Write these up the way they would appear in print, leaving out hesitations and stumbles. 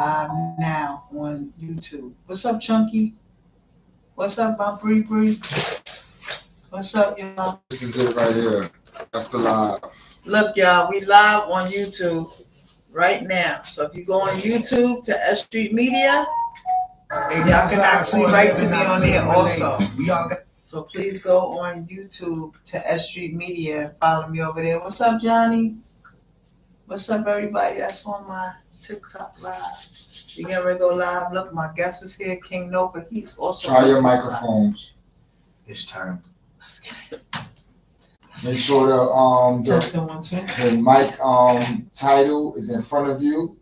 live now on YouTube. What's up, Chunky? What's up, my Bree Bree? What's up, y'all? This is it right here. That's the live. Look, y'all, we live on YouTube right now. So if you go on YouTube to S.STREET Media, y'all can actually write to me on there also. So please go on YouTube to S.STREET Media and follow me over there. What's up, Johnny? What's up, everybody that's on my TikTok live? You get ready to go live. Look, my guest is here, King Nova. He's also try your microphones. It's time. Let's get it. Make sure the Testing 1 2. the mic title is in front of you.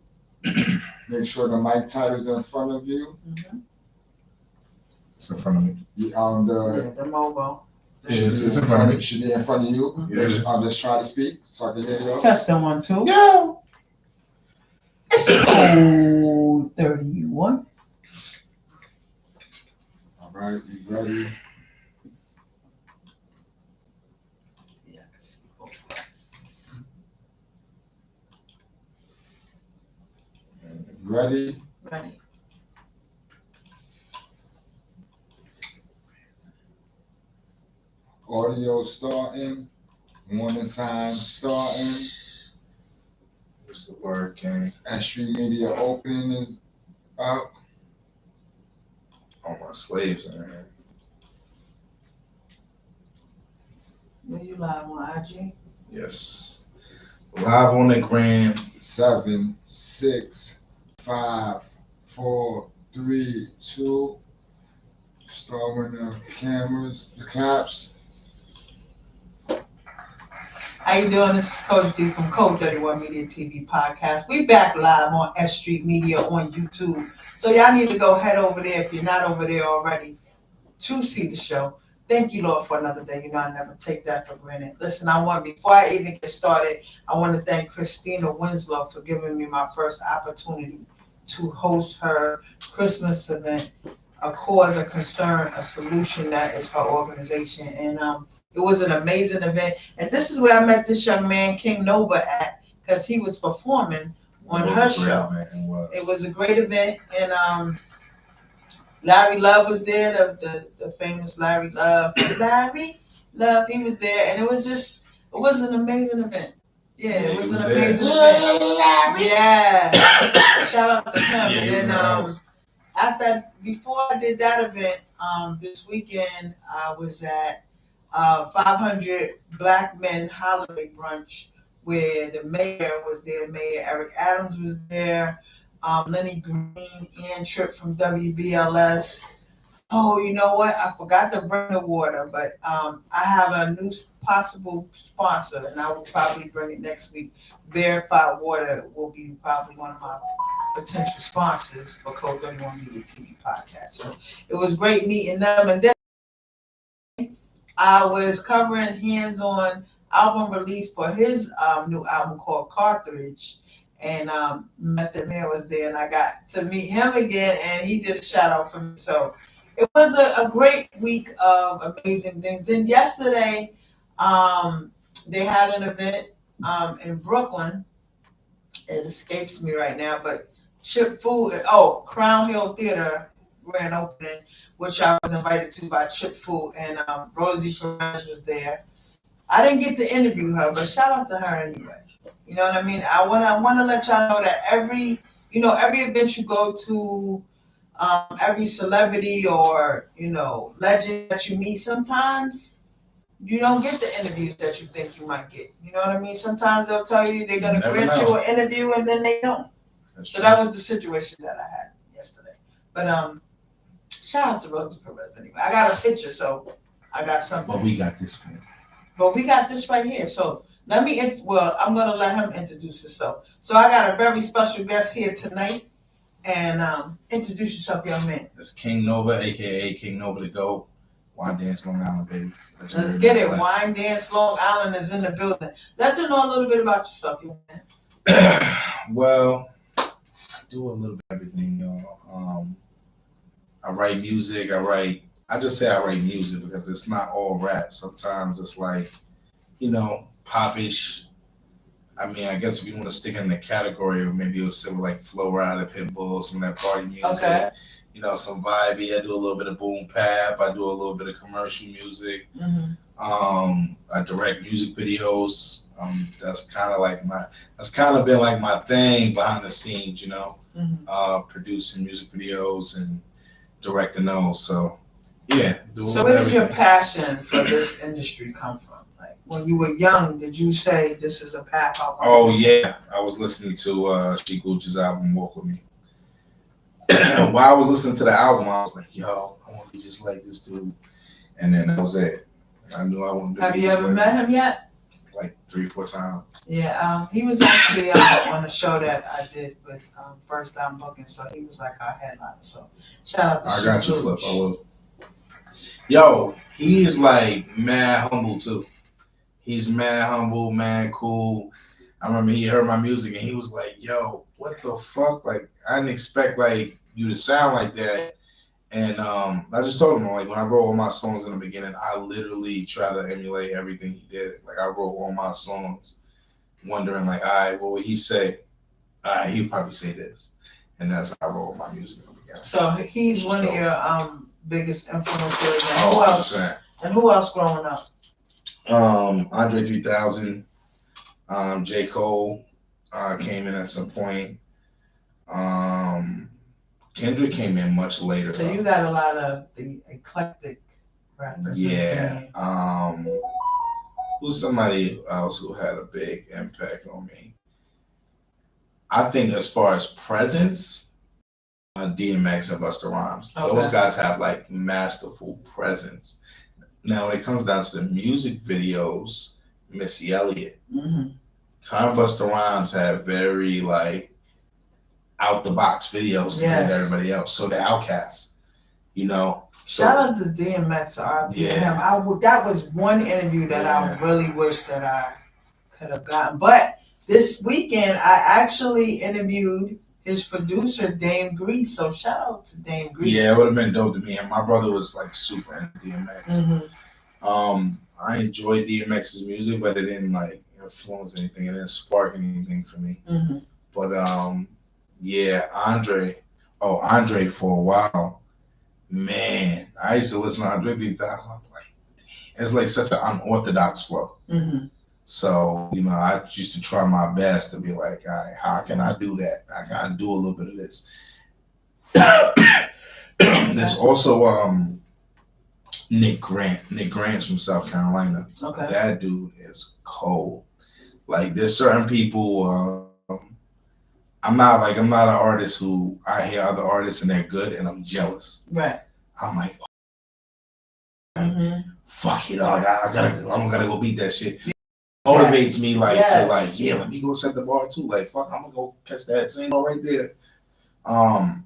Make sure the mic title is in front of you. Mm-hmm. It's in front of me. The mobile. It's in front of me. Should be in front of you. Mm-hmm. Yes. Just try to speak so I can hear you. Testing 1 2. Yeah. It's code 31. All right, you ready? Yeah, I can see both of us. Ready? Ready. Audio starting. Warning sign starting. What's the word, gang? S.STREET Media opening is up. All my slaves in here. Were you live on IG? Yes. Live on the gram. 7, 6, 5, 4, 3, 2. Starting the cameras, the claps. How you doing? This is Coach D from Code 31 Media TV Podcast. We back live on S.STREET Media on YouTube. So y'all need to go head over there if you're not over there already to see the show. Thank you, Lord, for another day. You know, I never take that for granted. Listen, before I even get started, I want to thank Christina Winslow for giving me my first opportunity to host her Christmas event, a cause, a concern, a solution. That is her organization. And it was an amazing event. And this is where I met this young man, King Nova, at, because he was performing on her show. It was a great event. And Larry Love was there, the famous Larry Love. Larry Love, he was there. And it was an amazing event. Yeah, it was an amazing event. Yeah. Shout out to him. And then before I did that event, this weekend I was at 500 Black Men Holiday Brunch, where the mayor was there. Mayor Eric Adams was there. Lenny Green, Ian Tripp from WBLS. Oh, you know what? I forgot to bring the water, but I have a new possible sponsor, and I will probably bring it next week. Verified Water will be probably one of my potential sponsors for Code 31 Media TV Podcast. So it was great meeting them. And then I was covering hands-on album release for his new album called Cartridge. And Method Man was there, and I got to meet him again, and he did a shout out for me. So it was a great week of amazing things. Then yesterday, they had an event in Brooklyn. It escapes me right now, but Crown Hill Theater grand opening, which I was invited to by Chip Food, and Rosie Perez was there. I didn't get to interview her, but shout out to her anyway. You know what I mean? I want to let y'all know that every event you go to, every celebrity or legend that you meet, sometimes you don't get the interviews that you think you might get. You know what I mean? Sometimes they'll tell you they're going to grant you an interview, and then they don't. So that was the situation that I had yesterday. But shout out to Rosie Perez anyway. I got a picture, so I got something. But we got this one. But we got this right here. So I'm going to let him introduce himself. So I got a very special guest here tonight. And introduce yourself, young man. It's King Nova, a.k.a. King Nova the GOAT. Wine Dance, Long Island, baby. Let's get it. Wine Dance, Long Island is in the building. Let them know a little bit about yourself, young man. Well, I do a little bit of everything, y'all. I write music. I just say I write music because it's not all rap. Sometimes it's like, popish. I mean, I guess if you want to stick in the category, or maybe it was something like Flow Rider, Pitbull, some of that party music. Okay. You know, some vibey. I do a little bit of boom bap. I do a little bit of commercial music. Mm-hmm. I direct music videos. That's kind of like that's kind of been like my thing behind the scenes. You know, producing music videos and directing those. So yeah. So where did your passion for this industry come from? Like when you were young, did you say this is a path I want? Oh yeah, I was listening to Sheik Luch's album "Walk with Me." While I was listening to the album, I was like, "Yo, I want to be just like this dude," and then that was it. I knew I wanted to. Have you ever met him yet? Like 3-4 times. Yeah, he was actually on a show that I did with First Time Booking, so he was like our headliner. So shout out to I got you, Sheik Flip. Luch. I will. Yo, he is like mad humble too. He's mad humble, mad cool. I remember he heard my music and he was like, "Yo, what the fuck? Like, I didn't expect like you to sound like that." And I just told him, like, when I wrote all my songs in the beginning, I literally try to emulate everything he did. Like, I wrote all my songs, wondering, like, all right, what would he say? All right, he'd probably say this, and that's how I wrote all my music in the beginning. So he's one of your biggest influencers. And Oh, who else? 100%. And who else growing up? Andre 3000, J. Cole came in at some point. Kendrick came in much later. So you got a lot of the eclectic rappers. Yeah. Who's somebody else who had a big impact on me? I think as far as presence, DMX and Busta Rhymes. Okay. Those guys have like masterful presence. Now, when it comes down to the music videos, Missy Elliott, Mm-hmm. her and Busta Rhymes have very like out the box videos compared to everybody else. So the Outcasts, you know. Shout out to DMX, RIP to him. That was one interview that I really wish that I could have gotten. But this weekend, I actually interviewed his producer, Dame Grease. So shout out to Dame Grease. Yeah, it would have been dope to meet him. My brother was like super into DMX. Mm-hmm. I enjoyed DMX's music, but it didn't like influence anything. It didn't spark anything for me. Mm-hmm. But yeah, Andre for a while, man, I used to listen to Andre 3000. I'm like, it's like such an unorthodox flow. Mm-hmm. So, you know, I used to try my best to be like, all right, how can I do that? How can I do a little bit of this? There's also Nick Grant. Nick Grant's from South Carolina. Okay. That dude is cold. Like, there's certain people. I'm not an artist who I hear other artists and they're good and I'm jealous. Right. I'm like, fuck it, I'm gonna go beat that shit. It motivates me like to like, yeah, let me go set the bar too. Like, fuck, I'm gonna go catch that same bar right there.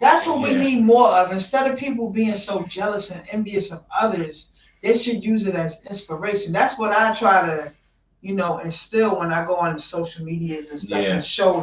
That's what we need more of. Instead of people being so jealous and envious of others, they should use it as inspiration. That's what I try to, instill when I go on social medias and stuff and show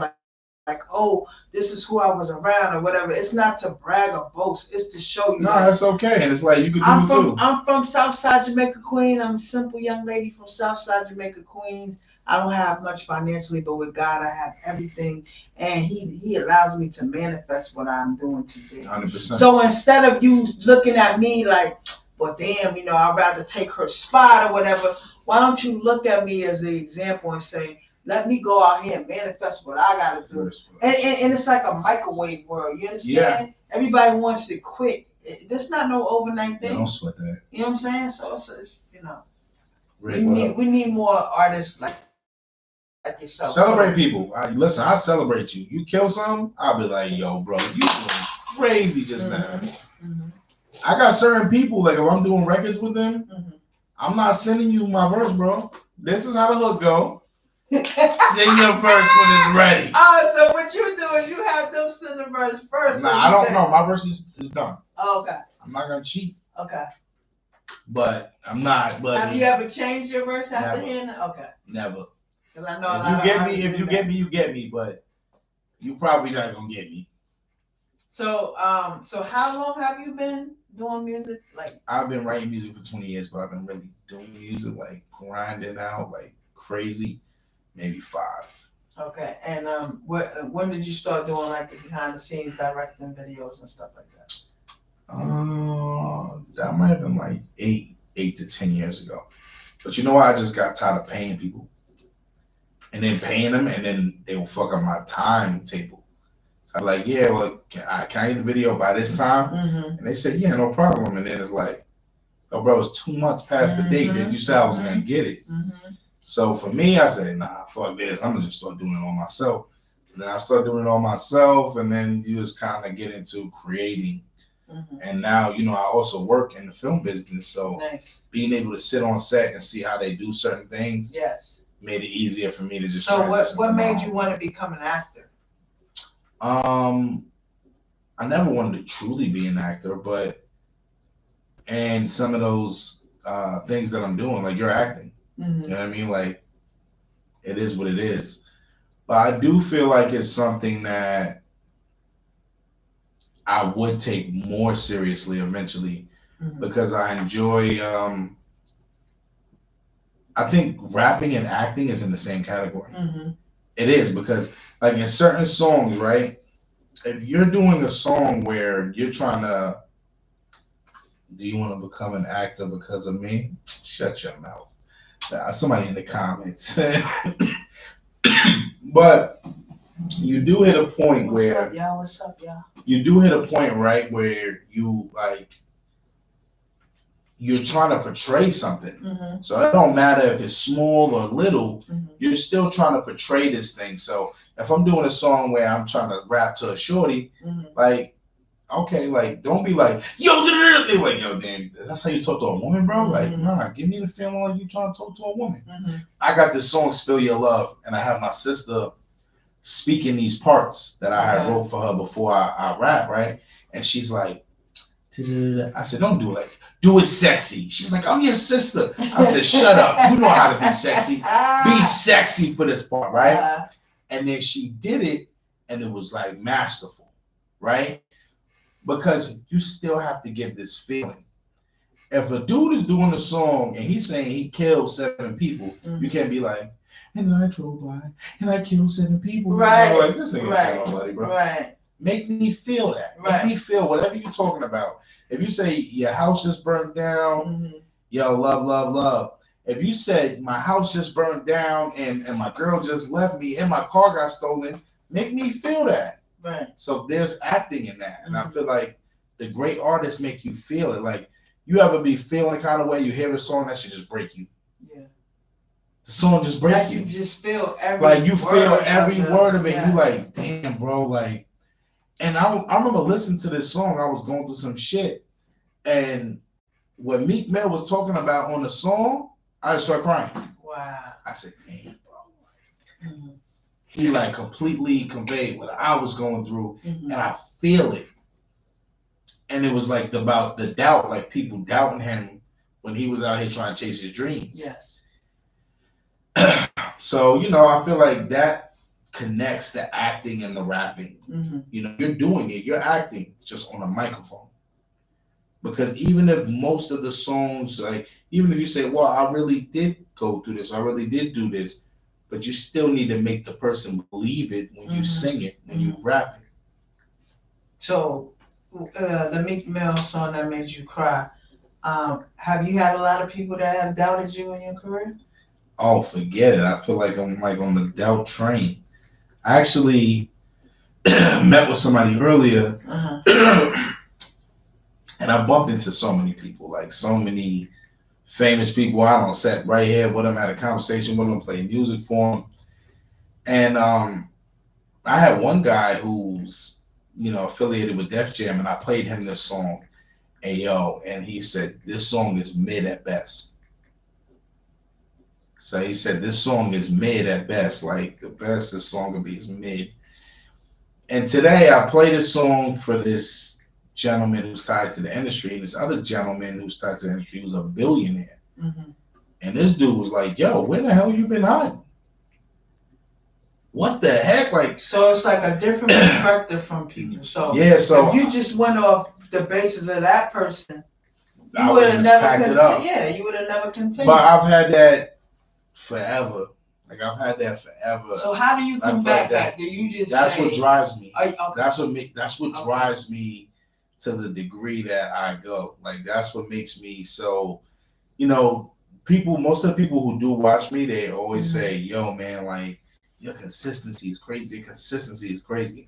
like, oh, this is who I was around or whatever. It's not to brag or boast. It's to show you. No, that's okay. And it's like, you can do it too. I'm from Southside Jamaica, Queens. I'm a simple young lady from Southside Jamaica, Queens. I don't have much financially, but with God, I have everything. And he allows me to manifest what I'm doing today. 100%. So instead of you looking at me like, well, damn, I'd rather take her spot or whatever, why don't you look at me as the example and say, let me go out here and manifest what I got to do. And it's like a microwave world. You understand? Yeah. Everybody wants it quick. This not no overnight thing. Don't sweat that. You know what I'm saying? So it's we need more artists like yourself. Celebrate people. Listen, I celebrate you. You kill something, I'll be like, yo, bro, you doing crazy just now. Mm-hmm. I got certain people, like if I'm doing records with them, I'm not sending you my verse, bro. This is how the hook go. Sing your verse when it's ready. Oh, so what you do is you have them send the verse first. Nah, I don't know. My verse is done. Oh, okay. I'm not gonna cheat. Okay. But I'm not. But have you ever changed your verse after hearing? Okay. Never. Because I know if you get me, you get me. But you probably not gonna get me. So how long have you been doing music? Like I've been writing music for 20 years, but I've been really doing music, like grinding out like crazy. Maybe 5. Okay, and when did you start doing like the behind the scenes directing videos and stuff like that? That might have been like 8 to 10 years ago. But you know what? I just got tired of paying people and then paying them, and then they will fuck up my timetable. So I'm like, yeah, well, can I get the video by this time? Mm-hmm. And they said, yeah, no problem. And then it's like, oh, bro, it's 2 months past the date that you said I was gonna get it. Mm-hmm. So for me, I said, nah, fuck this. I'm gonna just start doing it on myself. And then I started doing it on myself, and then you just kind of get into creating. Mm-hmm. And now, you know, I also work in the film business, so Nice. being able to sit on set and see how they do certain things, Yes, made it easier for me to just. So transition what to my made own. you want to become an actor? I never wanted to truly be an actor, and some of those things that I'm doing, like you're acting, Mm-hmm. you know what I mean? Like, it is what it is. But I do feel like it's something that I would take more seriously eventually, Mm-hmm. because I enjoy. I think rapping and acting is in the same category. Mm-hmm. It is, because, like, in certain songs, right? If you're doing a song where you're trying to, do you want to become an actor because of me? Shut your mouth. Somebody in the comments. But you do hit a point What's where up, y'all? What's up, y'all? you do hit a point, right, where you like you're trying to portray something. Mm-hmm. So it don't matter if it's small or little, Mm-hmm. you're still trying to portray this thing. So if I'm doing a song where I'm trying to rap to a shorty, Mm-hmm. like, okay, like, don't be like, yo, they're like, yo, damn, that's how you talk to a woman, bro? Like, nah, give me the feeling like you trying to talk to a woman. Mm-hmm. I got this song, Spill Your Love, and I have my sister speaking these parts that I had wrote for her before I rap, right? And she's like, I said, don't do it like, do it sexy. She's like, oh, yeah, sister. I said, shut up. You know how to be sexy. Be sexy for this part, right? And then she did it, and it was like masterful, right? Because you still have to get this feeling. If a dude is doing a song and he's saying he killed 7 people, you can't be like, and then I drove by and I killed 7 people. Right. Like, this nigga killed nobody, bro. Right. Make me feel that. Right. Make me feel whatever you're talking about. If you say your house just burned down, Mm-hmm. yo, love, love, love. If you said my house just burned down and my girl just left me and my car got stolen, make me feel that. Right. So there's acting in that. And I feel like the great artists make you feel it. Like, you ever be feeling the kind of way you hear a song that should just break you? Yeah. The song just break you. You just feel every like you word feel every word of it. Yeah. You like, damn, bro, like. And I remember listening to this song. I was going through some shit, and what Meek Mill was talking about on the song, I just started crying. Wow. I said, damn, bro. Mm-hmm. He like completely conveyed what I was going through, and I feel it. And it was like about the doubt, like people doubting him when he was out here trying to chase his dreams. Yes. So, you know, I feel like that connects the acting and the rapping. You know, you're doing it, you're acting just on a microphone. Because even if most of the songs, like, even if you say, well, I really did go through this, I really did do this, but you still need to make the person believe it when you sing it, when you rap it. So, the Meek Mill song that made you cry, have you had a lot of people that have doubted you in your career? Oh, forget it. I feel like I'm like on the doubt train. I actually met with somebody earlier, and I bumped into so many people, like so many famous people. I don't sat right here with them, had a conversation with them, played music for them. And I had one guy who's, you know, affiliated with Def Jam, and I played him this song, Ayo, and he said, this song is mid at best. So he said, this song is mid at best. Like, the best this song can be is mid. And today I played a song for this gentleman who's tied to the industry, and this other gentleman who's tied to the industry who's a billionaire. And this dude was like, yo, where the hell you been hiding? What the heck? Like, so it's like a different perspective from people. So yeah, so if you just went off the basis of that person, you I would have never packed it up. Yeah, you would have never continued. But I've had that forever. Like I've had that forever. So how do you I feel combat like that? Do you just that's say, what drives me. okay. That's what Okay. drives me to the degree that I go. Like that's what makes me so. You know, most of the people who do watch me, they always say, "Yo, man, like your consistency is crazy. Your consistency is crazy."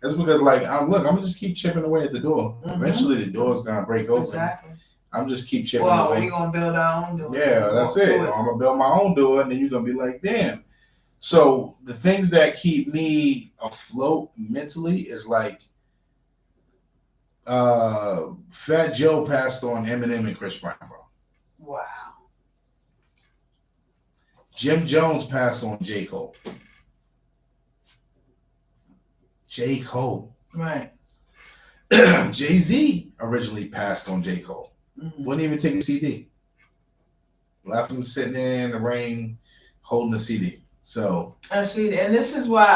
That's because, like, I'm gonna just keep chipping away at the door. Eventually, the door's gonna break open. Exactly. I'm just keep chipping well, away. We're gonna build our own door. Yeah, that's it. I'm gonna build my own door, and then you're gonna be like, damn. So the things that keep me afloat mentally is like, Fat Joe passed on Eminem and Chris Brown, bro. Wow. Jim Jones passed on J. Cole. J. Cole. Right. Jay-Z originally passed on J. Cole. Wouldn't even take a CD. Left him sitting in the rain holding the CD. So I see, and this is why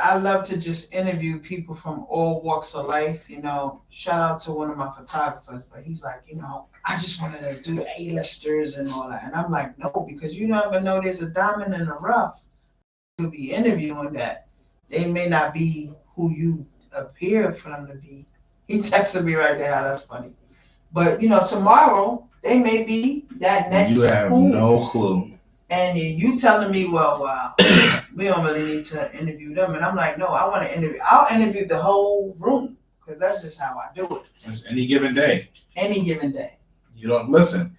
I love to just interview people from all walks of life. You know, shout out to one of my photographers, but he's like, you know, I just wanted to do the A-listers and all that. And I'm like, no, because you never know there's a diamond in the rough. You'll be interviewing that. They may not be who you appear for them to be. He texted me right there. That's funny. But, you know, tomorrow, they may be that next you have who. no clue. And you telling me, well, we don't really need to interview them. And I'm like, no, I want to interview. I'll interview the whole room because that's just how I do it. It's any given day. Any given day. You don't listen.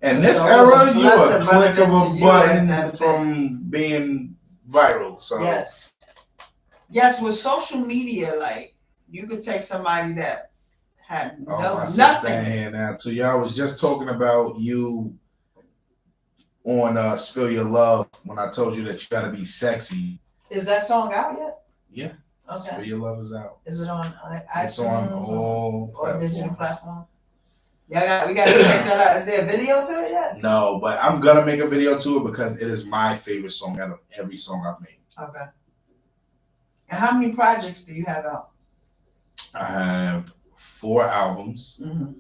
In So this it's era, a you're a blessing click of running a into you at button that from being viral. So yes. Yes, with social media, like, you could take somebody that had my sister nothing. in here now too. Y'all was just talking about you on Spill Your Love when I told you that you gotta be sexy. Is that song out yet? Yeah. Okay. Spill Your Love is out. Is it on It's on all or digital platforms. platform? Yeah, we gotta check that out. Is there a video to it yet? No, but I'm gonna make a video to it because it is my favorite song out of every song I've made. Okay. And how many projects do you have out? I have 4 albums Mm-hmm.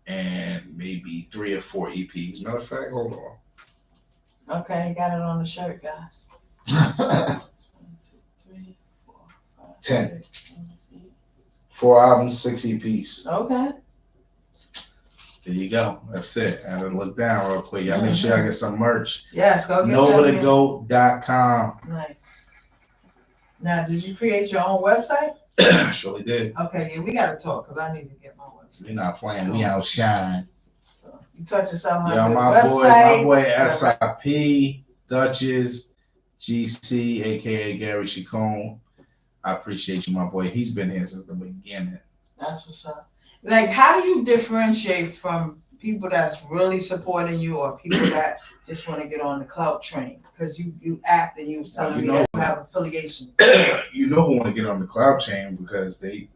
and maybe 3 or 4 EPs. Matter of fact, hold on. Okay, you got it on the shirt, guys. 1, 2, 3, 4, 5, 10. 6, 7, 8. 4 albums, 6 EPs. Okay. There you go. That's it. I had to look down real quick. Y'all make sure I get some merch. Yes, go get NovaTheGoat.com. Nice. Now, did you create your own website? Surely did. Okay, yeah, we gotta talk because I need to get my website. We're not playing. We outshine. So you taught yourself how Yo, to my boy websites. SIP, Duchess, GC, aka Gary Chacon. I appreciate you, my boy. He's been here since the beginning. That's what's up. Like, how do you differentiate from people that's really supporting you or people that just want to get on the clout train? Because you act and you was telling me that you have affiliation. You know who want to get on the cloud chain because the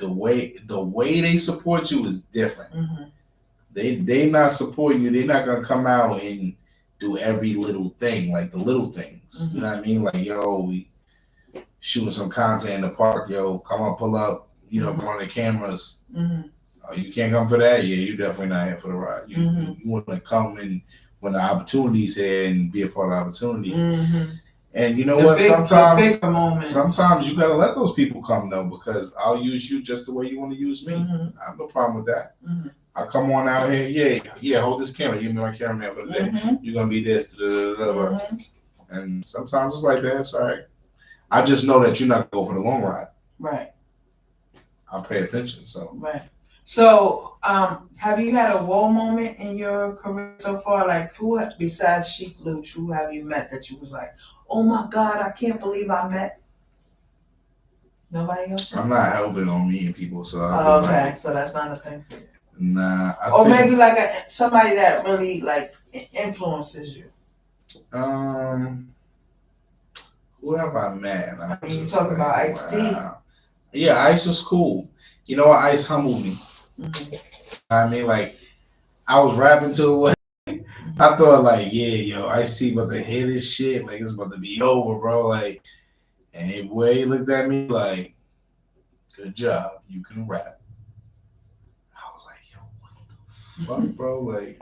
way they support you is different. Mm-hmm. They not supporting you. They're not gonna come out and do every little thing, like the little things. Mm-hmm. You know what I mean? Like, yo, we shooting some content in the park. Yo, come on, pull up. You know, go on the cameras. Mm-hmm. Oh, you can't come for that? Yeah, you definitely not here for the ride. You want to come in when the opportunity's here and be a part of the opportunity. Mm-hmm. And you know what? Sometimes you gotta let those people come though, because I'll use you just the way you want to use me. Mm-hmm. I have no problem with that. Mm-hmm. I'll come on out here. Yeah, hold this camera. You be my cameraman for the day. Mm-hmm. You're gonna be this. Mm-hmm. And sometimes it's like that. It's all right. I just know that you're not gonna go for the long ride. Right. I'll pay attention. So. Right. So, have you had a whoa moment in your career so far? Like, who besides Sheik Luch, who have you met that you was like, oh my God, I can't believe I met? Nobody else? I'm not helping on meeting people, so. Okay, like, so that's not a thing for you. Nah. Or maybe like somebody that really like influences you. Who have I met? I mean, you talking about Ice-T. Wow. Yeah, Ice was cool. You know what? Ice humbled me. Mm-hmm. I mean, like, I was rapping to it. I thought, like, yeah, yo, Ice-T about to hear this shit. Like, it's about to be over, bro. Like, and the way he looked at me, like, good job. You can rap. I was like, yo, what the fuck, bro? Like,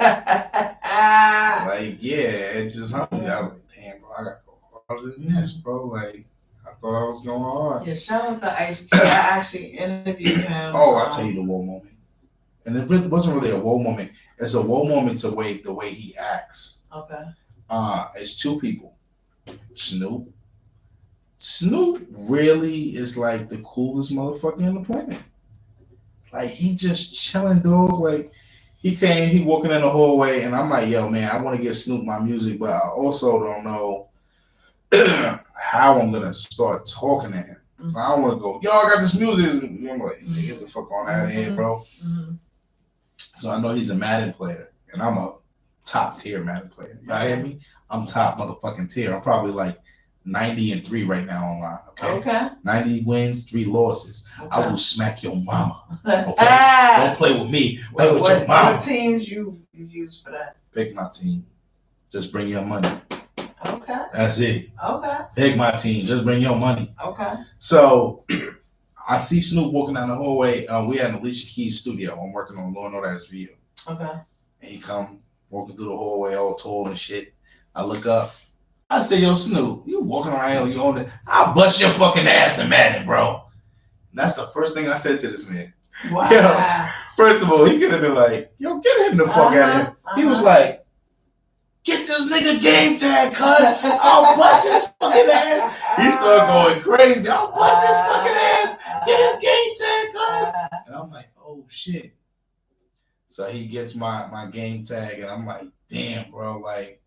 yeah, it just humbled me. I was like, damn, bro, I got to go harder than this, bro. Like, I thought I was going hard. Yeah, shout out to Ice-T. I actually interviewed him. Oh, I'll tell you the whoa moment. And it really wasn't really a whoa moment. It's a whoa moment the way he acts. Okay. It's two people. Snoop. Snoop really is like the coolest motherfucker on the planet. Like, he just chilling, dog. Like, he walking in the hallway, and I'm like, yo, man, I want to get Snoop my music, but I also don't know how I'm gonna start talking to him. So I don't want to go, yo, I got this music. And I'm like, get the fuck on out of here, bro. Mm-hmm. So I know he's a Madden player, and I'm a top tier Madden player. Y'all hear me? I'm top motherfucking tier. I'm probably like 90-3 right now online. Okay. 90 wins, 3 losses. Okay. I will smack your mama. Okay. Don't play with me. Play with your mama. What teams you use for that? Pick my team. Just bring your money. Okay. That's it. Okay. Pick my team. Just bring your money. Okay. So I see Snoop walking down the hallway. We had an Alicia Keys studio. I'm working on Law and Order SVU. Okay. And he come walking through the hallway all tall and shit. I look up. I say, yo, Snoop, you walking around here, you on it. I'll bust your fucking ass in Madden, bro. And that's the first thing I said to this man. Wow. Yo, first of all, he could have been like, yo, get him the fuck out of here. He was like, get this nigga game tag, cuz. I'll bust his fucking ass. He started going crazy. I'll bust his fucking ass. Get his game tag, cuz. And I'm like, oh, shit. So he gets my game tag, and I'm like, damn, bro, like,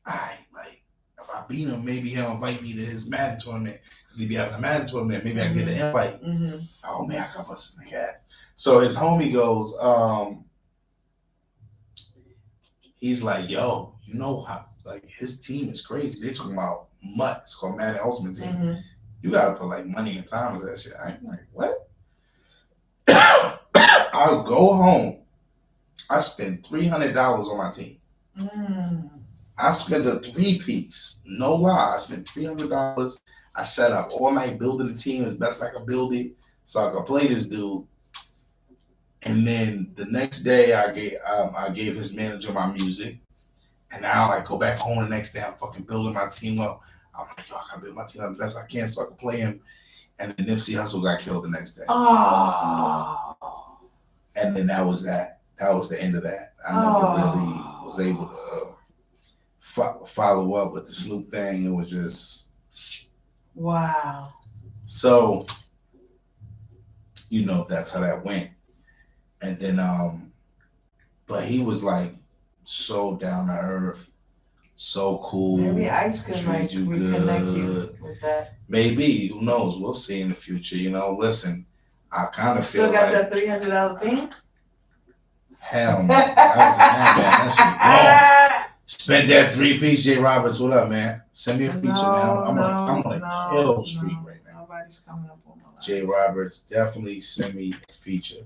like, if I beat him, maybe he'll invite me to his Madden tournament, because he be having a Madden tournament. Maybe I can get an invite. Mm-hmm. Oh, man, I got busted in the ass. So his homie goes, he's like, yo, you know how, like, his team is crazy. They talking about MUT. It's called Madden Ultimate Team. Mm-hmm. You got to put, like, money and time into that shit. I'm like, what? I'll go home. I spend $300 on my team. Mm. I spent a 3-piece. No lie. I spent $300. I set up all night building the team as best I could build it so I could play this dude. And then the next day, I gave his manager my music. And now I go back home the next day. I'm fucking building my team up. I'm like, yo, I gotta build my team up the best I can so I can play him. And then Nipsey Hussle got killed the next day. Oh. And then that was that. That was the end of that. I never really was able to follow up with the Snoop thing. It was just wow. So, you know, that's how that went. And then but he was like so down to earth, so cool. Maybe Ice could like reconnect you with that. Maybe, who knows? We'll see in the future. You know, listen, I kind of feel still got that $300 team. Hell no, that was a man. Spend that 3-piece, J. Roberts. What up, man? Send me a feature, man. I'm gonna kill Street right now. Nobody's coming up on my life. J. Roberts, definitely send me a feature.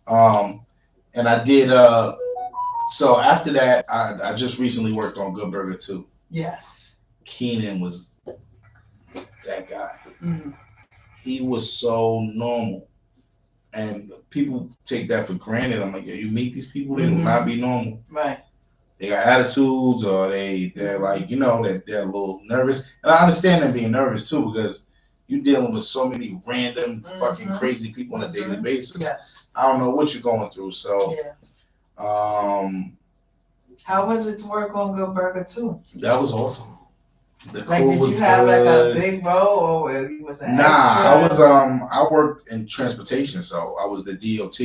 And I did. So after that, I just recently worked on Good Burger 2. Yes. Keenan was that guy. Mm-hmm. He was so normal. And people take that for granted. I'm like, yo, you meet these people, they do not be normal. Right. They got attitudes, or they're like, you know, they're a little nervous. And I understand them being nervous too, because you're dealing with so many random fucking crazy people on a daily basis. Yes. I don't know what you're going through. So how was it to work on Good Burger 2? That was awesome. The like, did you have like a big role, or you was an extra? I worked in transportation, so I was the DOT.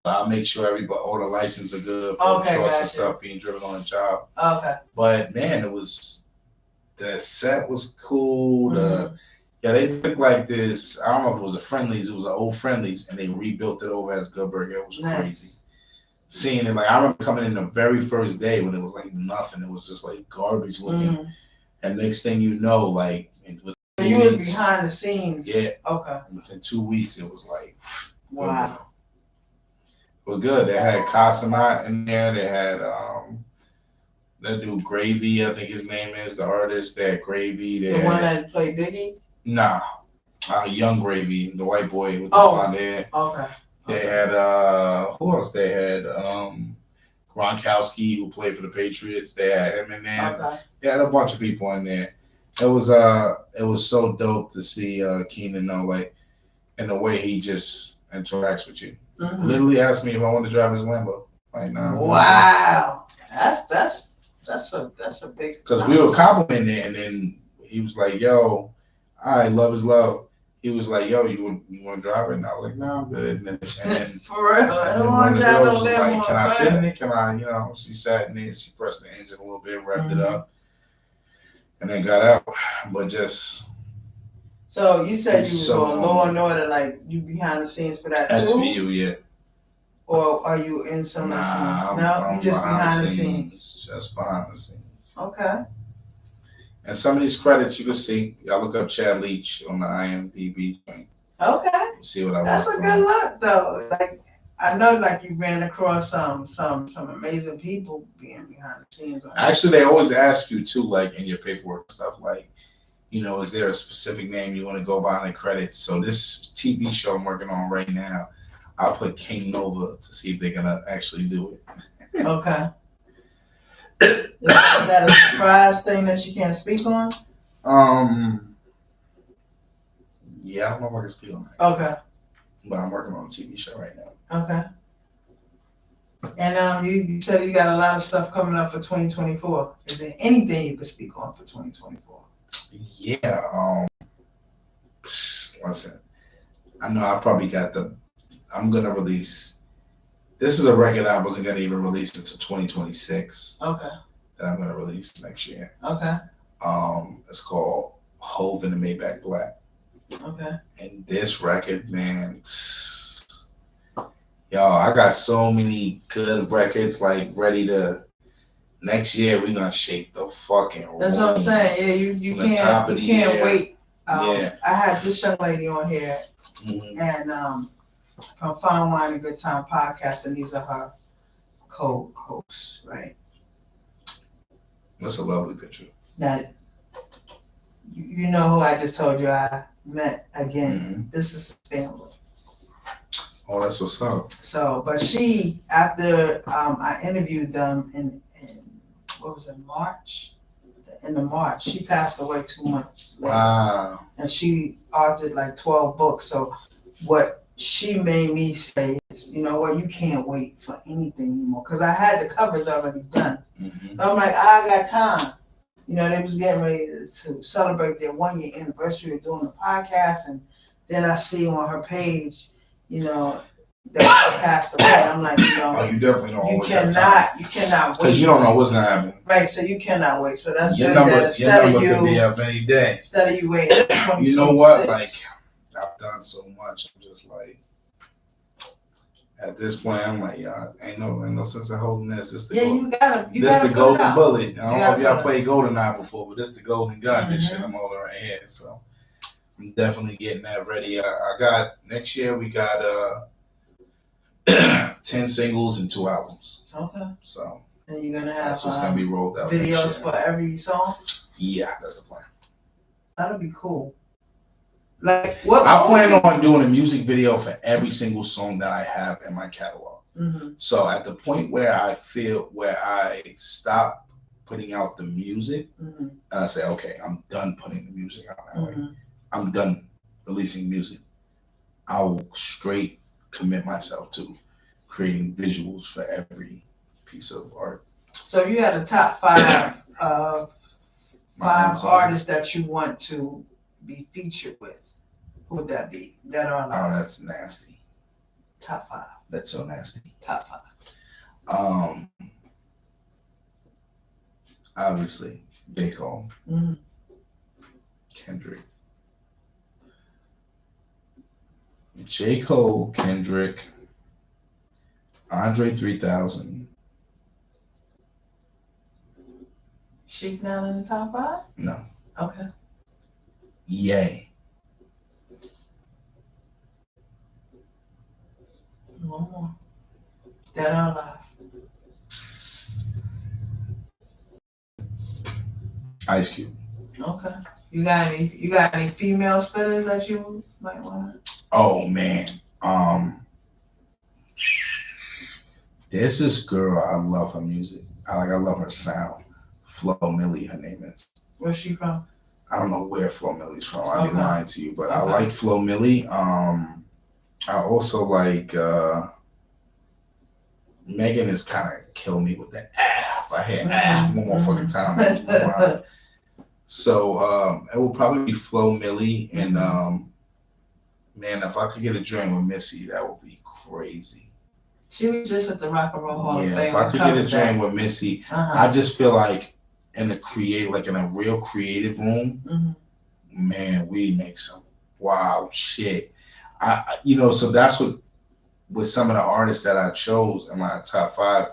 I make sure all the licenses are good for the trucks and stuff being driven on the job. Okay. But man, the set was cool. They took like this, I don't know if it was a Friendlies, it was an old Friendlies, and they rebuilt it over as Good Burger. It was crazy. Seeing it, like, I remember coming in the very first day when it was like nothing. It was just like garbage looking. And next thing you know, like, you was behind the scenes. Yeah. Okay. Within 2 weeks, it was like, wow. It was good. They had Casanat in there. They had that dude Gravy, I think his name is, the artist. They had Gravy. One that played Biggie? Nah. Young Gravy, the white boy with the blonde hair. Okay. They had who else? They had Gronkowski, who played for the Patriots. They had him in there. Okay. They had a bunch of people in there. it was so dope to see Keenan though, like in the way he just interacts with you. Mm-hmm. Literally asked me if I want to drive his Lambo. Like, nah. Wow, that's a big. Because we were complimenting it, and then he was like, "Yo, I love his love." He was like, "Yo, you want to drive it?" And I was like, "No, I'm good." And then For real, and then one of the girls was like, "Can I sit in it? Can I?" You know, she sat in it. She pressed the engine a little bit, revved it up, and then got out. But just. So you said you was so on Law and Order, like you behind the scenes for that too? SVU, yeah. Or are you in some of the scenes? No, I'm you just behind the scenes. Just behind the scenes. Okay. And some of these credits you can see. Y'all look up Chad Leach on the IMDb. Okay. See what I That's a work good look though. Like I know, like you ran across some amazing people being behind the scenes. Actually, they always ask you too, like in your paperwork and stuff, like, you know, is there a specific name you want to go by in the credits? So this TV show I'm working on right now, I'll put King Nova to see if they're gonna actually do it. Okay. Is that a surprise thing that you can't speak on? Yeah, I don't know if I can speak on that. Okay. But I'm working on a TV show right now. Okay. And you said you got a lot of stuff coming up for 2024. Is there anything you could speak on for 2024? Yeah. Listen, I know I probably got I'm gonna release. This is a record I wasn't gonna even release until 2026. Okay. That I'm gonna release next year. Okay. It's called Hove in the Maybach Black. Okay. And this record, man, y'all, I got so many good records like ready to. Next year we're gonna shake the fucking room. That's what I'm saying. Yeah, you can't wait. Yeah. I had this young lady on here, and from Fine Wine and Good Time podcast, and these are her co-hosts, right? That's a lovely picture. Now, you know who I just told you I met again. This is family. Oh, that's what's up. So, but she, after I interviewed them in what was it, March? In the March, she passed away 2 months later. Wow. And she authored like 12 books. So what she made me say is, you know what, you can't wait for anything anymore. Because I had the covers already done. So I'm like, I got time. You know, they was getting ready to celebrate their 1 year anniversary of doing the podcast. And then I see on her page, you know, that she passed away. I'm like, you know, you definitely don't always have time. You cannot wait. Because you don't know what's going to happen. Right, so you cannot wait. So that's your good number, that instead your number of you, could be up any day. Instead of you waiting 2026. You know what? Like, I've done so much. I'm just like, at this point, I'm like, y'all, ain't no sense of holding this. This the the golden bullet. I don't know if y'all played GoldenEye before, but this the golden gun. This shit I'm holding right here. So I'm definitely getting that ready. I got next year. We got 10 singles and 2 albums. Okay. So and you're gonna have that's what's gonna be rolled out. Videos for every song. Yeah, that's the plan. That'll be cool. Like what? I plan on doing a music video for every single song that I have in my catalog. So at the point where I stop putting out the music, and I say, okay, I'm done putting the music out. Like, I'm done releasing music. I will straight commit myself to creating visuals for every piece of art. So if you had a top 5 artists that you want to be featured with, who would that be? That are alive? Oh, that's nasty. Top 5. That's so nasty. Top 5. Obviously, J. Cole, Kendrick. J. Cole, Kendrick, Andre 3000. Sheik down in the top 5? No. Okay. Yay. One more. Dead or alive? Ice Cube. Okay. You got any female spitters that you might want to? Oh man. There's this girl, I love her music. I love her sound. Flo Millie, her name is. Where's she from? I don't know where Flo Milli's from. I'd be Okay. lying to you, but I Okay. like Flo Milli. I also like Megan is kind of killing me with that if I hear one more fucking time, I lose my mind. So it will probably be Flo Milli, and man, if I could get a joint with Missy, that would be crazy. She was just at the Rock and Roll Hall of Yeah, Fame. if I We could get a covered joint that. with Missy, Uh-huh. I just feel like in a real creative room, man, we make some wild shit. So that's what with some of the artists that I chose in my top 5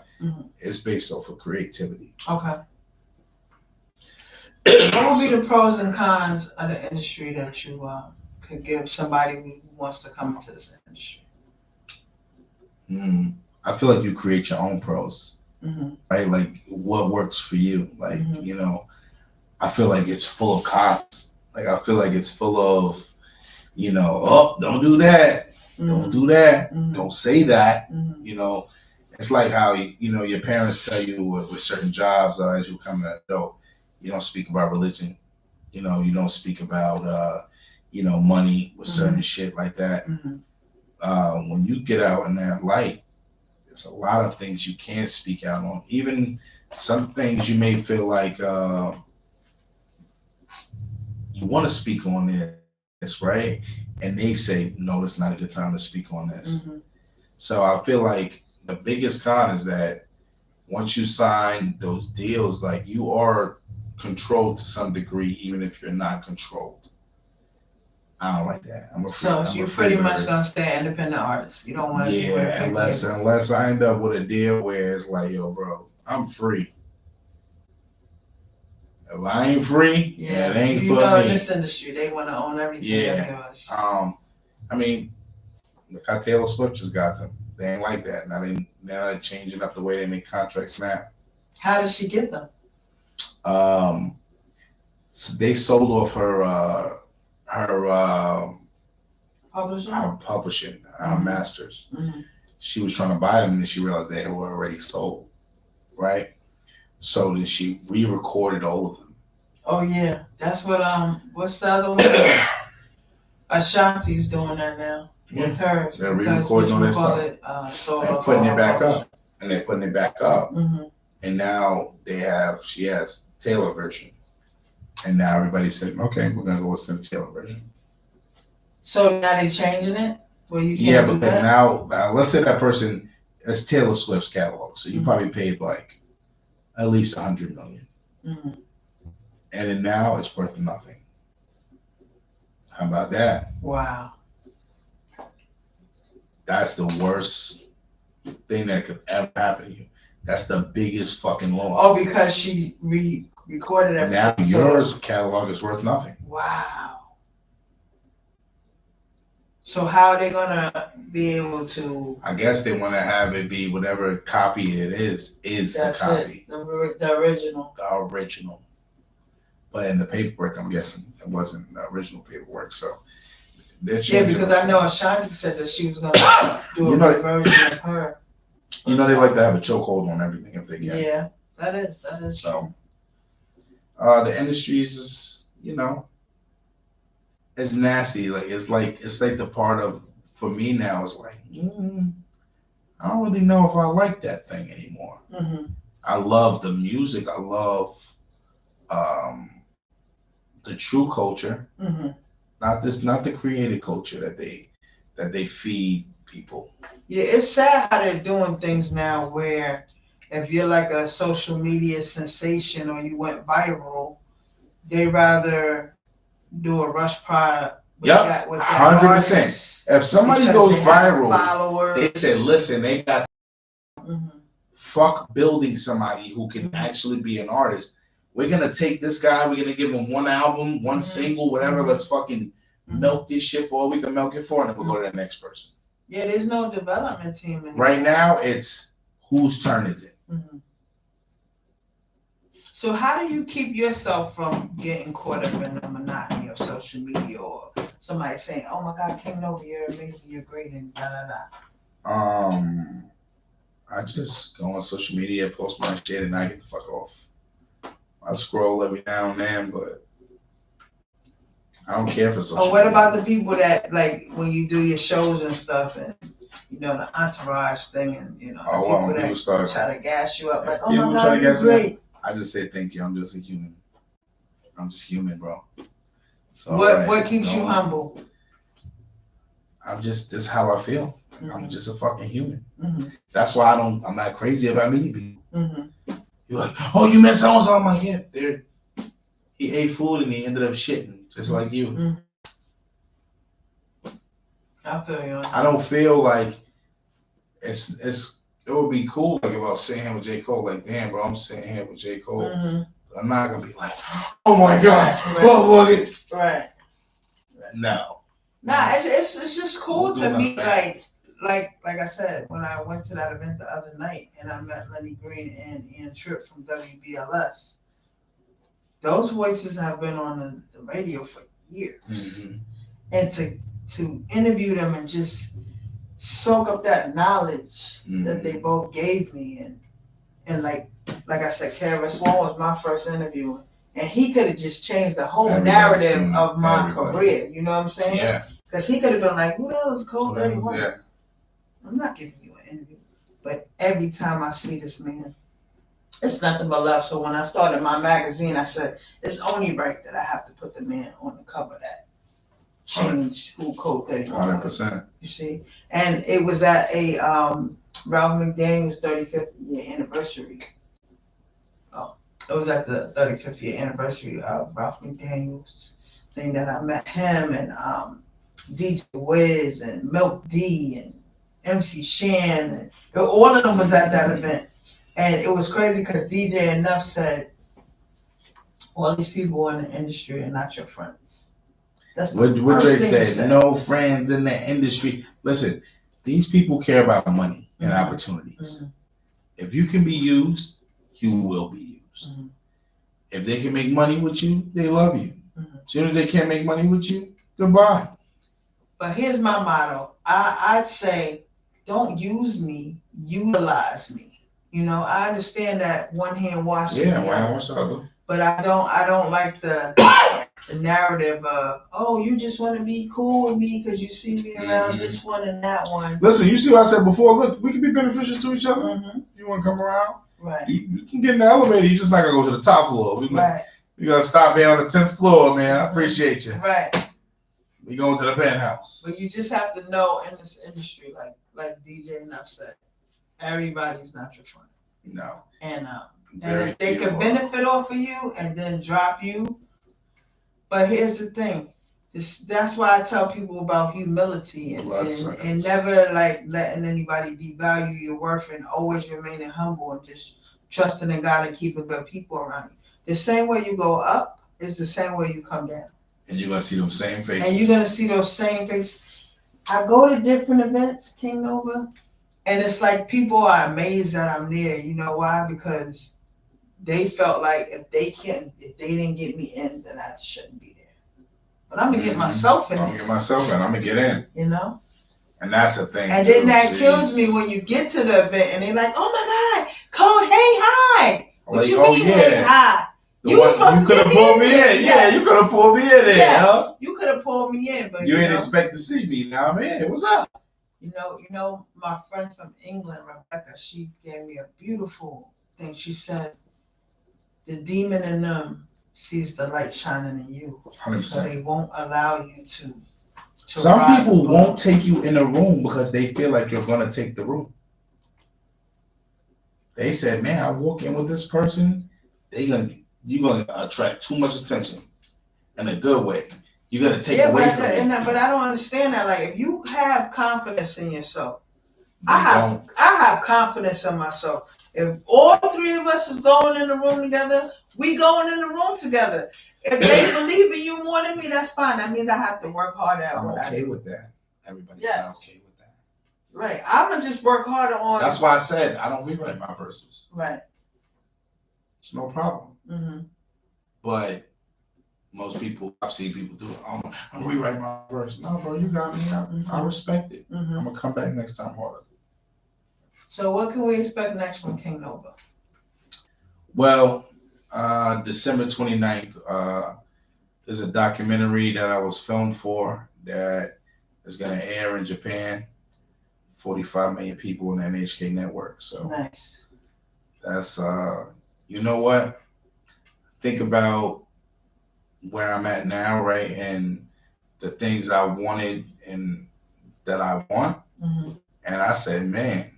is based off of creativity. Okay. What would be the pros and cons of the industry that you could give somebody who wants to come into this industry? I feel like you create your own pros, right? Like what works for you. Like, I feel like it's full of cons. Like I feel like it's full of, oh, don't do that. Don't do that. Don't say that. It's like how, your parents tell you with certain jobs as you become an adult, you don't speak about religion. You don't speak about, money with certain shit like that. When you get out in that light, there's a lot of things you can't speak out on. Even some things you may feel like you want to speak on this, right? And they say, no, it's not a good time to speak on this. So I feel like the biggest con is that once you sign those deals, like you are controlled to some degree, even if you're not controlled. I don't like that. So you're pretty much gonna stay an independent artist. You don't want to be with a unless I end up with a deal where it's like, yo, bro, I'm free. If I ain't free, it ain't for me. In this industry, they want to own everything of yours. I mean, look how Taylor Swift just got them. They ain't like that. Now they're changing up the way they make contracts now. How does she get them? So they sold off her publishing, masters. She was trying to buy them, and then she realized they were already sold, right? So then she re-recorded all of them. Oh yeah, that's what what's the other one? Ashanti's doing that now with hers. They're re-recording all that stuff. And putting it back up, and they're putting it back up, and now she has Taylor version, and now everybody said, okay, we're gonna go listen to Taylor version. So now they changing it where you can't do because that? now let's say that person is Taylor Swift's catalog, so you probably paid like at least $100 million, and then now it's worth nothing. How about that? Wow. That's the worst thing that could ever happen to you. That's the biggest fucking loss. Oh, because she recorded everything. Now yours catalog is worth nothing. Wow. So how are they gonna be able to? I guess they want to have it be whatever copy it is the copy. The original. The original. But in the paperwork, I'm guessing it wasn't the original paperwork. So they're changing. Yeah, because I know Ashanti said that she was gonna do a version of her. They like to have a chokehold on everything if they can. Yeah, that is so. The industry is just, it's nasty. It's like the part of, for me now, it's like, I don't really know if I like that thing anymore. I love the music. I love the true culture, not the creative culture that they feed people. Yeah, it's sad how they're doing things now where if you're like a social media sensation or you went viral, they rather do a rush product. Yep, 100%. If somebody goes viral, they say, listen, they got fuck building somebody who can actually be an artist. We're going to take this guy, we're going to give him one album, one single, whatever. Let's fucking milk this shit for all we can milk it for, and then we'll go to the next person. Yeah, there's no development team anymore. Right now, it's whose turn is it? So how do you keep yourself from getting caught up in the monotony of social media or somebody saying, oh my God, King Nova, you're amazing, you're great, and I just go on social media, post my shit, and I get the fuck off. I scroll every now and then, but I don't care for social Oh, what media. about the people that, like, when you do your shows and stuff, and you know the entourage thing, and you know the people that try to gas you up, like, oh my God, you're great. I just say thank you. I'm just a human. I'm just human, bro. So what keeps you humble? This is how I feel. Mm-hmm. I'm just a fucking human. Mm-hmm. That's why I'm not crazy about meeting people. Mm-hmm. You're like, oh, you met so-and-so. I'm like, yeah, he ate food and he ended up shitting, just like you. Mm-hmm. I feel you. I don't feel like it would be cool like if I was sitting here with J. Cole, like, damn, bro, I'm sitting here with J. Cole. Mm-hmm. But I'm not gonna be like, oh my God, right. No. Nah, it's just cool to me. Like I said, when I went to that event the other night and I met Lenny Green and Ian Tripp from WBLS, those voices have been on the radio for years. Mm-hmm. And to interview them and just soak up that knowledge that they both gave me, and like I said, KRS One was my first interview, and he could have just changed the whole narrative of my career. You know what I'm saying? Yeah. Because he could have been like, "Who the hell is Code 31?" Yeah. I'm not giving you an interview, but every time I see this man, it's nothing but love. So when I started my magazine, I said it's only right that I have to put the man on the cover that changed who Code 31 was. 100%. You see, and it was at a Ralph McDaniel's 35th year anniversary. Oh, it was at the 35th year anniversary of Ralph McDaniel's thing that I met him and DJ Wiz and Milk D and MC Shan, and all of them was at that event. And it was crazy because DJ Enough said, all these people in the industry are not your friends. That's what they said. No friends in the industry. Listen, these people care about money and opportunities. Mm-hmm. If you can be used, you will be used. Mm-hmm. If they can make money with you, they love you. Mm-hmm. As soon as they can't make money with you, goodbye. But here's my motto. I'd say, don't use me, utilize me. You know, I understand that one hand washes the other. But I don't like the narrative of, oh, you just want to be cool with me because you see me around this one and that one. Listen, you see what I said before? Look, we can be beneficial to each other. Mm-hmm. You want to come around? Right. You can get in the elevator. You're just not going to go to the top floor. We're going to stop here on the 10th floor, man. I appreciate you. Right. We going to the penthouse. But you just have to know in this industry, like DJ Enough said, everybody's not your friend. No. And if they could benefit off of you and then drop you. But here's the thing. That's why I tell people about humility and never like letting anybody devalue your worth and always remaining humble and just trusting in God and keeping good people around you. The same way you go up is the same way you come down. And you're going to see those same faces. And you're going to see those same faces. I go to different events, King Nova, and it's like people are amazed that I'm there. You know why? Because they felt like if they didn't get me in, then I shouldn't be there. But I'm going to get myself in. I'm going to get myself in. I'm going to get in. You know? And that's the thing. And then that kills me when you get to the event and they're like, oh my God, Code, hey, hi. What you mean, hey, hi? You could have pulled me in. Yes. Yeah, you could have pulled me in there. Yes. Huh? You could have pulled me in, but you didn't expect to see me. Now I'm in. What's up? You know, my friend from England, Rebecca, she gave me a beautiful thing. She said, the demon in them sees the light shining in you. 100%. So they won't allow you to Some people won't take you in a room because they feel like you're going to take the room. They said, man, I walk in with this person, you're going to attract too much attention in a good way. You're going to take away from it. But I don't understand that. Like, if you have confidence in yourself, I have confidence in myself. If all three of us is going in the room together, we going in the room together. If they believe in you more than me, that's fine. That means I have to work harder at what I do. I'm okay with that. Everybody's not okay with that. Right. I'm going to just work harder on... That's why I said I don't rewrite my verses. Right. It's no problem. Mm-hmm. But most people, I've seen people do it. I'm rewriting my verse. No, bro, you got me. I respect it. Mm-hmm. I'm going to come back next time harder. So what can we expect next from King Nova? Well, December 29th, There's a documentary that I was filmed for that is going to air in Japan. 45 million people in the NHK network. So Nice. that's you know what? Think about where I'm at now, right? And the things I wanted and that I want. Mm-hmm. And I said, man,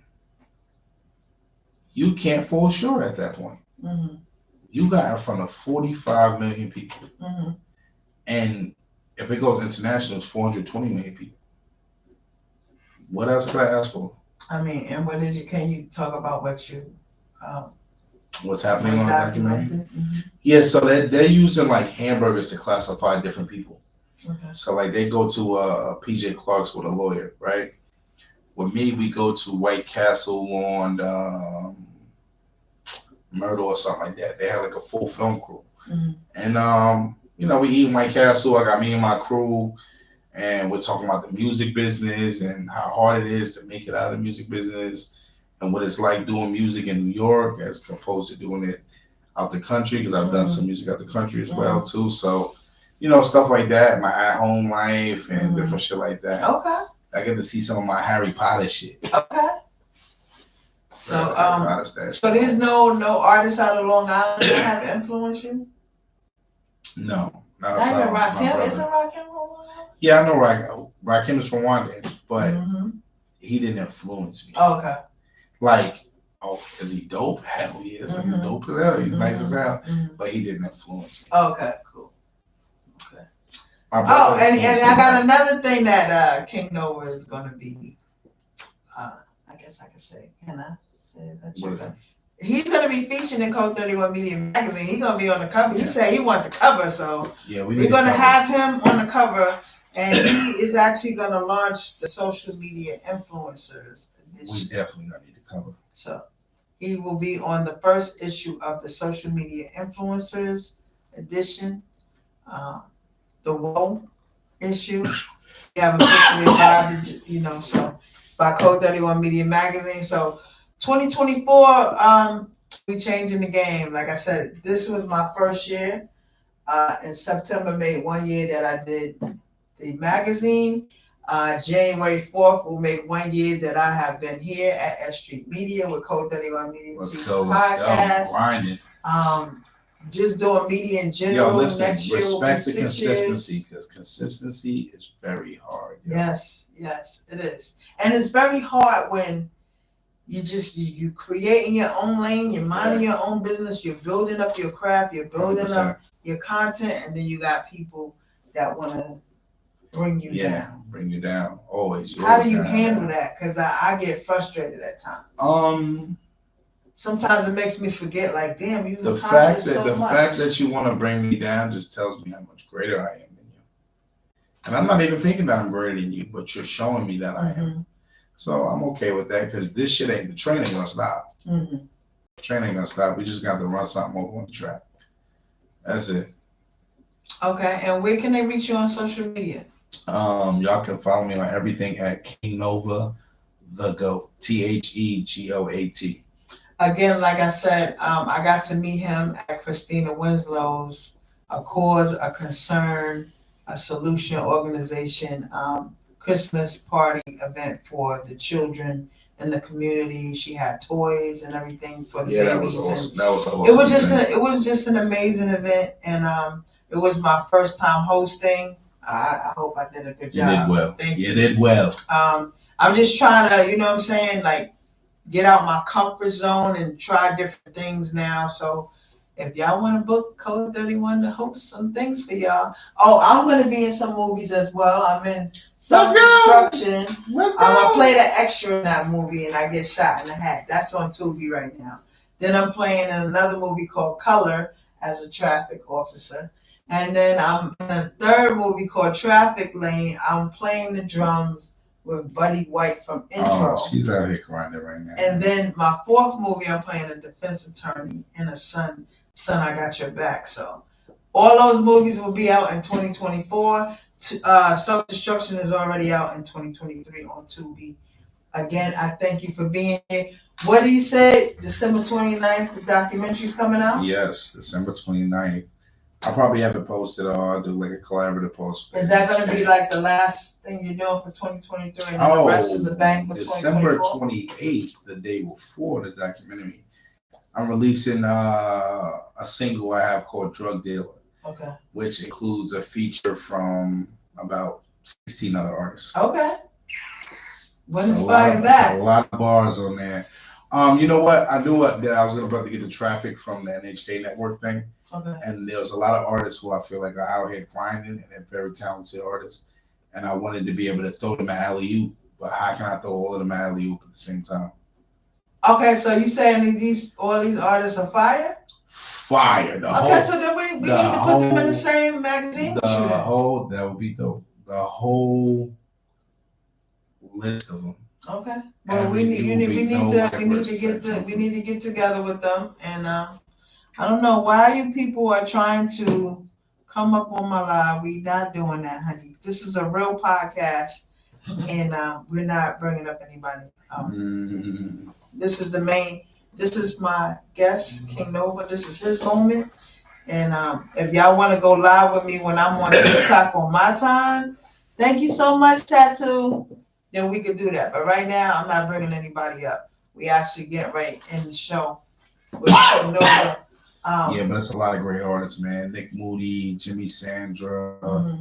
you can't fall short at that point. Mm-hmm. You got in front of 45 million people. Mm-hmm. And if it goes international, it's 420 million people. What else could I ask for? I mean, and can you talk about what you What's happening on the documentary? Mm-hmm. Yeah, so they're using like hamburgers to classify different people. Okay. So like they go to PJ Clark's with a lawyer, right? With me, we go to White Castle on Myrtle or something like that. They have like a full film crew. Mm-hmm. And you know, we eat in White Castle. I got me and my crew, and we're talking about the music business and how hard it is to make it out of the music business and what it's like doing music in New York as opposed to doing it out the country, because I've done some music out the country as well too. So, you know, stuff like that, my at-home life and different shit like that. Okay. I get to see some of my Harry Potter shit. Okay. So so there's no artists out of Long Island that have influenced you? No. Not even Rakim? Isn't Rakim from Long Island? Yeah, I know Rakim. Rakim is from Wanda, but he didn't influence me. Oh, okay. Like, oh, is he dope? Hell yes. He's dope as hell. He's nice as hell. But he didn't influence me. Okay, cool. Okay. Oh, and I got another thing that King Nova is going to be, I guess I could say, can I say that? He's going to be featured in Code 31 Media magazine. He's going to be on the cover. He said he wants the cover, so yeah, we're going to have him on the cover, and he is actually going to launch the social media influencers edition. We definitely going to need the cover. So he will be on the first issue of the social media influencers edition, the WOW issue. We have officially arrived, you know, so by Code 31 Media magazine. So 2024, we changing the game. Like I said, this was my first year. In September made 1 year that I did the magazine. January 4th will make 1 year that I have been here at S.STREET Media with Code 31 Media podcast. Grinding. Just doing media in general. Yo, listen, next year respect the consistency, because consistency is very hard. Yo. Yes, it is. And it's very hard when you creating your own lane, you're minding your own business, you're building up your craft, you're building 100%. Up your content, and then you got people that want to bring you down. Bring you down, always. How do you handle that? Because I get frustrated at times. Sometimes it makes me forget, like, damn, you the fact that you want to bring me down just tells me how much greater I am than you. And I'm not even thinking that I'm greater than you, but you're showing me that I am. So I'm okay with that, because this shit the train ain't gonna stop. The train ain't gonna stop. We just got to run something over on the track. That's it. Okay, and where can they reach you on social media? Y'all can follow me on everything at King Nova the GOAT. TheGoat. Again, like I said, I got to meet him at Christina Winslow's A Cause, a Concern, a Solution organization Christmas party event for the children in the community. She had toys and everything for the babies. That was awesome. That was awesome. It was just an amazing event, and it was my first time hosting. I hope I did a good job. You did well. Thank you. You did well. I'm just trying to, you know what I'm saying, like, get out my comfort zone and try different things now. So if y'all want to book Code 31 to host some things for y'all. Oh, I'm going to be in some movies as well. I'm in Self-Destruction. Let's go. I'm going to play the extra in that movie, and I get shot in the hat. That's on Tubi right now. Then I'm playing in another movie called Color as a traffic officer. And then I'm in a third movie called Traffic Lane. I'm playing the drums with Buddy White from Intro. Oh, she's out here grinding right now. And then my fourth movie, I'm playing a defense attorney in a Son, I Got Your Back. So all those movies will be out in 2024. Self-Destruction is already out in 2023 on Tubi. Again, I thank you for being here. What do you say? December 29th, the documentary's coming out? Yes, December 29th. I'll probably have it posted, or I'll do like a collaborative post. Is that going to be like the last thing you're doing for 2023, and then the rest is the bank for December 2024? 28th, the day before the documentary, I'm releasing a single I have called Drug Dealer, Okay. which includes a feature from about 16 other artists. Okay. What So inspired that? a lot of bars on there. You know what? I knew that I was about to get the traffic from the NHK network thing. Okay. And there's a lot of artists who I feel like are out here grinding, and they're very talented artists. And I wanted to be able to throw them an alley-oop, but how can I throw all of them an alley-oop at the same time? Okay, so you saying all these artists are fire? Fire. So then we need to put them in the same magazine. That would be the whole list of them. Okay. Well, we need to get together with them, and I don't know why you people are trying to come up on my live. We not doing that, honey. This is a real podcast, and we're not bringing up anybody. This is my guest, King Nova. This is his moment. And if y'all want to go live with me when I'm on TikTok on my time, thank you so much, Tattoo. Then we could do that. But right now, I'm not bringing anybody up. We actually get right in the show with King Nova. Yeah, but it's a lot of great artists, man. Nick Moody, Jimmy Sandra,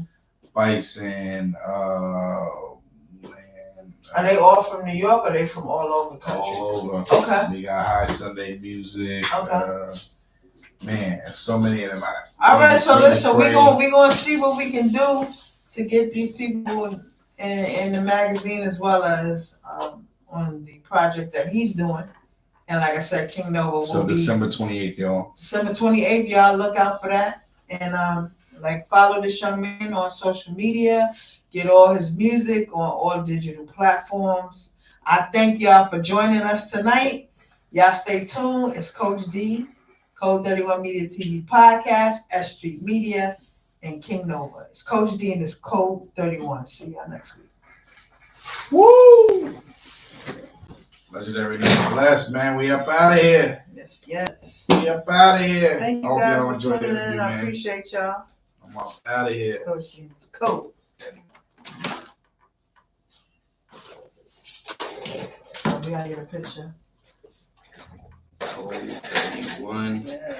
Bison, man. Are they all from New York, or are they from all over the country? All over. Okay. We got High Sunday Music. Okay. Man, so many of them. All right, so listen, we're gonna see what we can do to get these people in the magazine, as well as on the project that he's doing. And like I said, King Nova will be December 28th, y'all. December 28th, y'all look out for that. And follow this young man on social media. Get all his music on all digital platforms. I thank y'all for joining us tonight. Y'all stay tuned. It's Coach D, Code 31 Media TV Podcast, S.STREET Media, and King Nova. It's Coach D and it's Code 31. See y'all next week. Woo! Legendary Nonetheless, man. We up out of here. Yes. We up out of here. Thank you guys for tuning in. I appreciate y'all. I'm up out of here. Coach D, it's Code. We gotta get a picture. Code 31. Yeah.